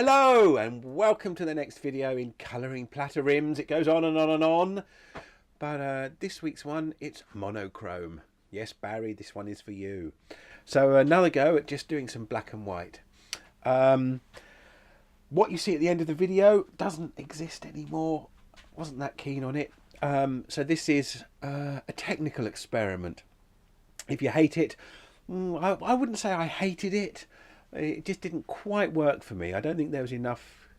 Hello and welcome to the next video in colouring platter rims. It goes on and on and on, but this week's one, it's monochrome. Yes, Barry, this one is for you. So another go at just doing some black and white. What you see at the end of the video doesn't exist anymore. Wasn't that keen on it. So this is a technical experiment. If you hate it, I wouldn't say I hated it. It just didn't quite work for me. I don't think there was enough,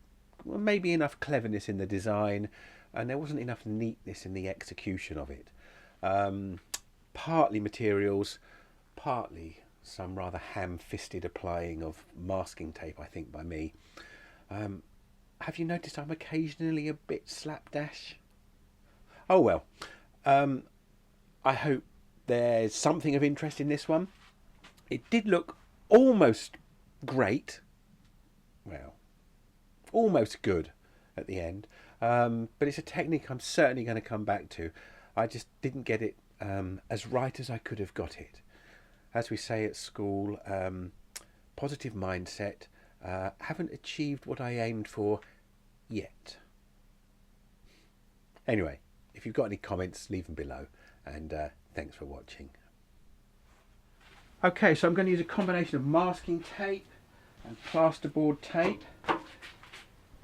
well, maybe enough cleverness in the design, and there wasn't enough neatness in the execution of it. Partly materials, partly some rather ham-fisted applying of masking tape, I think, by me. Have you noticed I'm occasionally a bit slapdash? Oh well. I hope there's something of interest in this one. It did look almost great, well, almost good at the end, but it's a technique I'm certainly going to come back to. I just didn't get it as right as I could have got it. As we say at school, positive mindset. Haven't achieved what I aimed for yet. Anyway, if you've got any comments, leave them below, and thanks for watching. Okay, so I'm going to use a combination of masking tape and plasterboard tape.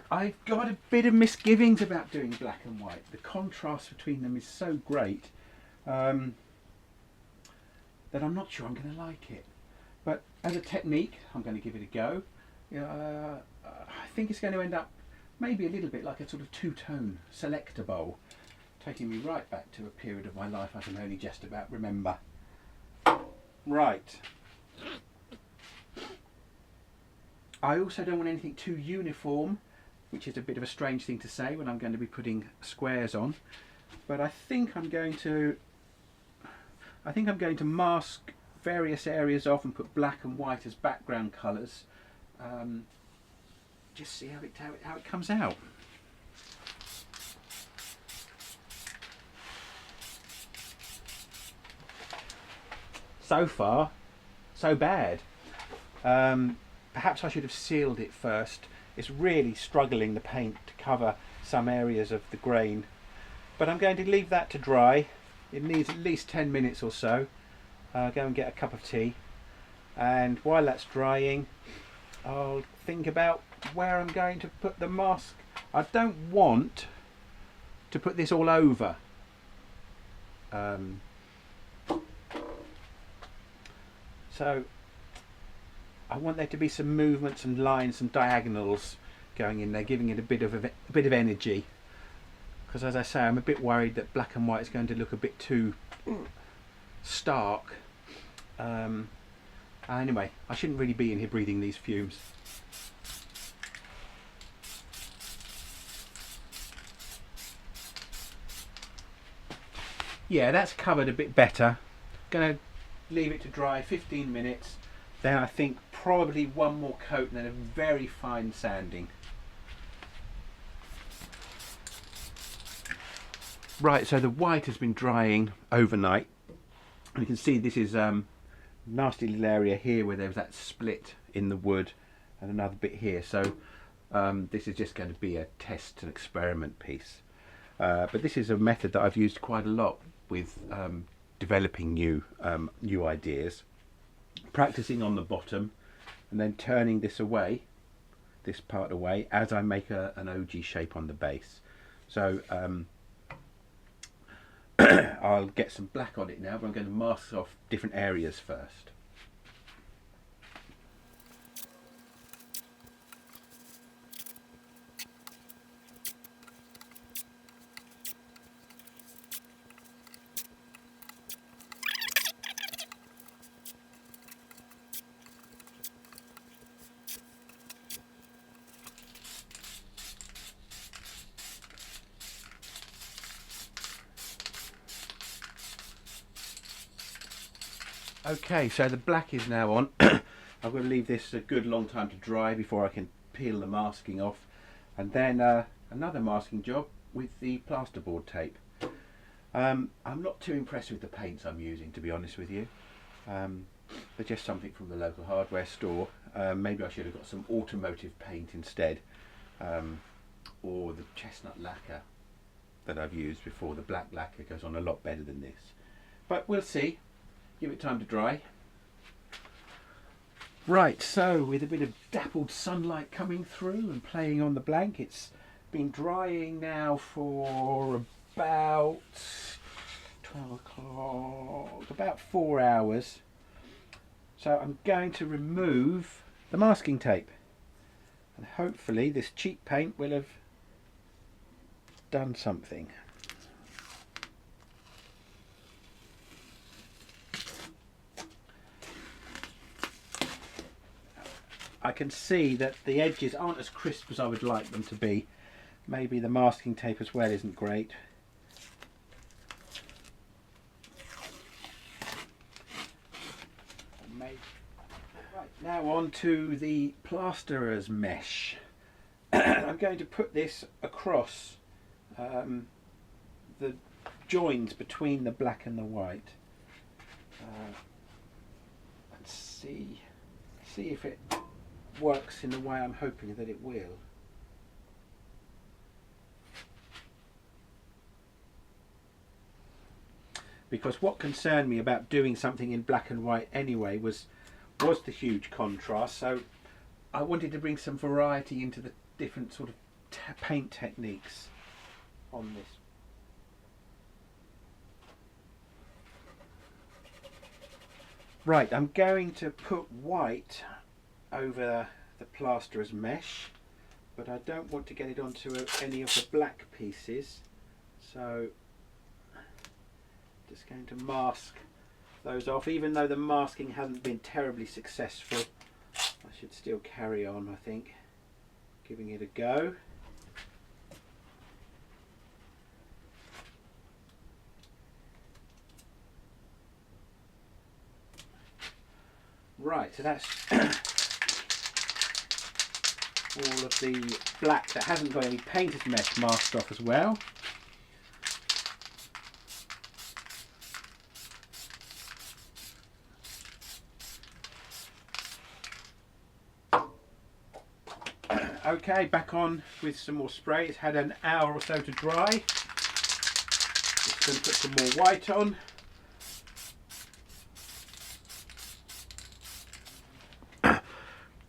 I've got a bit of misgivings about doing black and white. The contrast between them is so great that I'm not sure I'm going to like it. But as a technique, I'm going to give it a go. I think it's going to end up maybe a little bit like a sort of two-tone selector bowl, taking me right back to a period of my life I can only just about remember. Right. I also don't want anything too uniform, which is a bit of a strange thing to say when I'm going to be putting squares on. But I think I'm going to mask various areas off and put black and white as background colours. Just see how it comes out. So far, so bad. Perhaps I should have sealed it first. It's really struggling, the paint, to cover some areas of the grain. But I'm going to leave that to dry. It needs at least 10 minutes or so. Go and get a cup of tea. And while that's drying, I'll think about where I'm going to put the mask. I don't want to put this all over. So I want there to be some movements and lines and diagonals going in there, giving it a bit of energy. Because as I say, I'm a bit worried that black and white is going to look a bit too stark. Anyway, I shouldn't really be in here breathing these fumes. Yeah, that's covered a bit better. Gonna leave it to dry 15 minutes. Then I think probably one more coat and then a very fine sanding. Right, so the white has been drying overnight. You can see this is nasty little area here where there was that split in the wood, and another bit here. So this is just going to be a test and experiment piece. But this is a method that I've used quite a lot with developing new ideas. Practicing on the bottom and then turning this away, this part away, as I make an OG shape on the base. So I'll get some black on it now, but I'm going to mask off different areas first. Okay, so the black is now on. I've got to leave this a good long time to dry before I can peel the masking off, and then another masking job with the plasterboard tape. I'm not too impressed with the paints I'm using, to be honest with you. They're just something from the local hardware store. Maybe I should have got some automotive paint instead, or the chestnut lacquer that I've used before. The black lacquer goes on a lot better than this, but we'll see. Give it time to dry. Right, so with a bit of dappled sunlight coming through and playing on the blank, it's been drying now for about 12 o'clock, about 4 hours. So I'm going to remove the masking tape, and hopefully this cheap paint will have done something. I can see that the edges aren't as crisp as I would like them to be. Maybe the masking tape as well isn't great. Right, now on to the plasterer's mesh. I'm going to put this across the joins between the black and the white, and see if it works in the way I'm hoping that it will. Because what concerned me about doing something in black and white anyway was the huge contrast, so I wanted to bring some variety into the different sort of paint techniques on this. Right, I'm going to put white over the plasterer's mesh, but I don't want to get it onto any of the black pieces, so just going to mask those off. Even though the masking hasn't been terribly successful, I should still carry on, I think, giving it a go. Right, so that's all of the black that hasn't got any painted mesh masked off as well. Okay, back on with some more spray. It's had an hour or so to dry. Just going to put some more white on.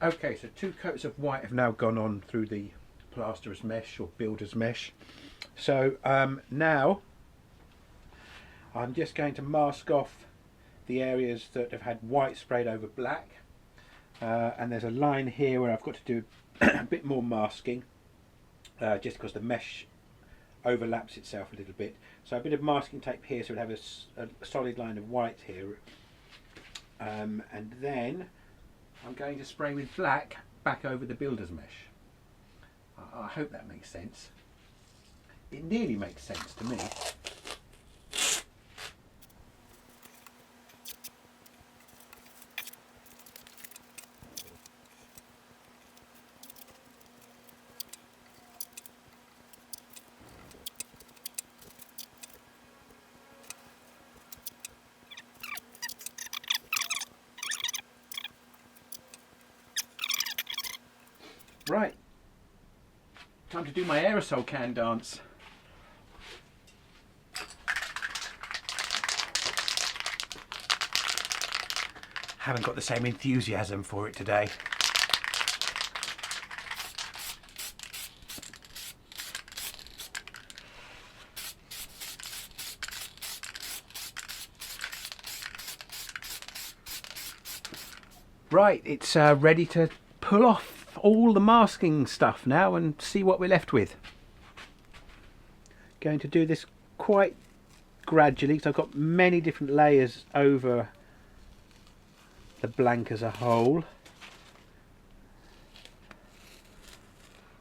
Okay, so 2 coats of white have now gone on through the plasterer's mesh or builder's mesh. So now I'm just going to mask off the areas that have had white sprayed over black. And there's a line here where I've got to do a bit more masking, just because the mesh overlaps itself a little bit. So a bit of masking tape here, so we'll have a solid line of white here. And then I'm going to spray with black back over the builder's mesh. I hope that makes sense. It nearly makes sense to me. Right, time to do my aerosol can dance. Haven't got the same enthusiasm for it today. Right, it's ready to pull off all the masking stuff now and see what we're left with. Going to do this quite gradually because I've got many different layers over the blank as a whole.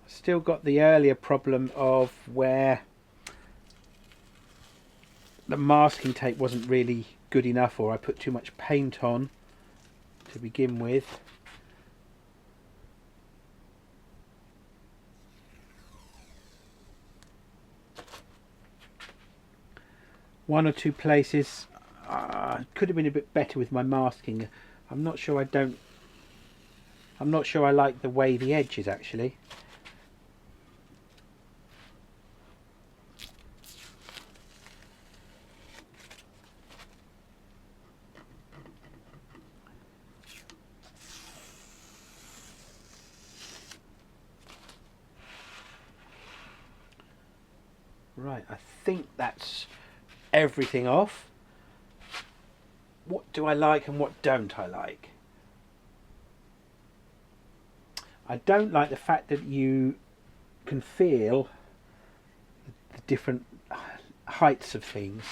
Still got the earlier problem of where the masking tape wasn't really good enough, or I put too much paint on to begin with. One or two places could have been a bit better with my masking. I'm not sure I'm not sure I like the wavy edges actually. Right, I think that's everything off. What do I like and what don't I like? I don't like the fact that you can feel the different heights of things.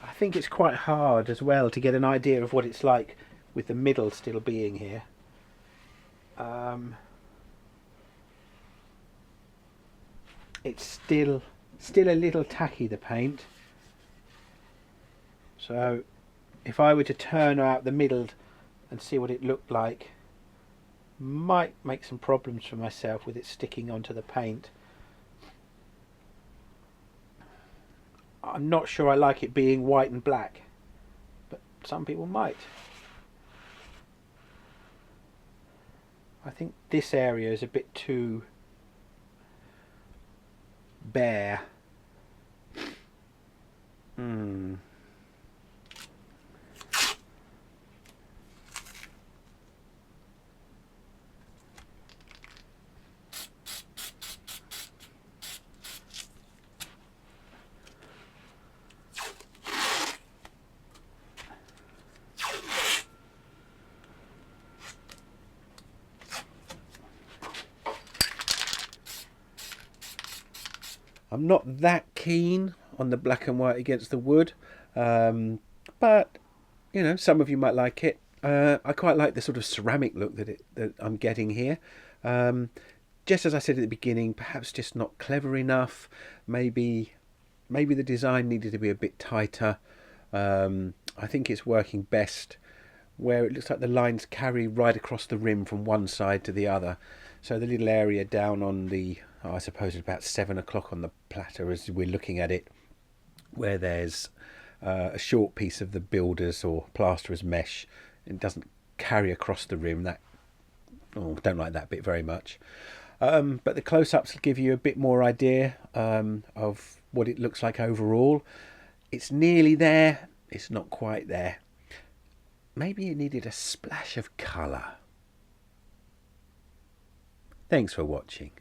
I think it's quite hard as well to get an idea of what it's like with the middle still being here. It's still a little tacky, the paint. So if I were to turn out the middle and see what it looked like, might make some problems for myself with it sticking onto the paint. I'm not sure I like it being white and black, but some people might. I think this area is a bit too bare. I'm not that keen on the black and white against the wood, but you know, some of you might like it. I quite like the sort of ceramic look that I'm getting here. Just as I said at the beginning, perhaps just not clever enough. Maybe the design needed to be a bit tighter. I think it's working best where it looks like the lines carry right across the rim from one side to the other. So the little area down on the, I suppose it's about 7 o'clock on the platter as we're looking at it, where there's a short piece of the builder's or plasterer's mesh. It doesn't carry across the rim. Don't like that bit very much. But the close-ups will give you a bit more idea of what it looks like overall. It's nearly there. It's not quite there. Maybe it needed a splash of colour. Thanks for watching.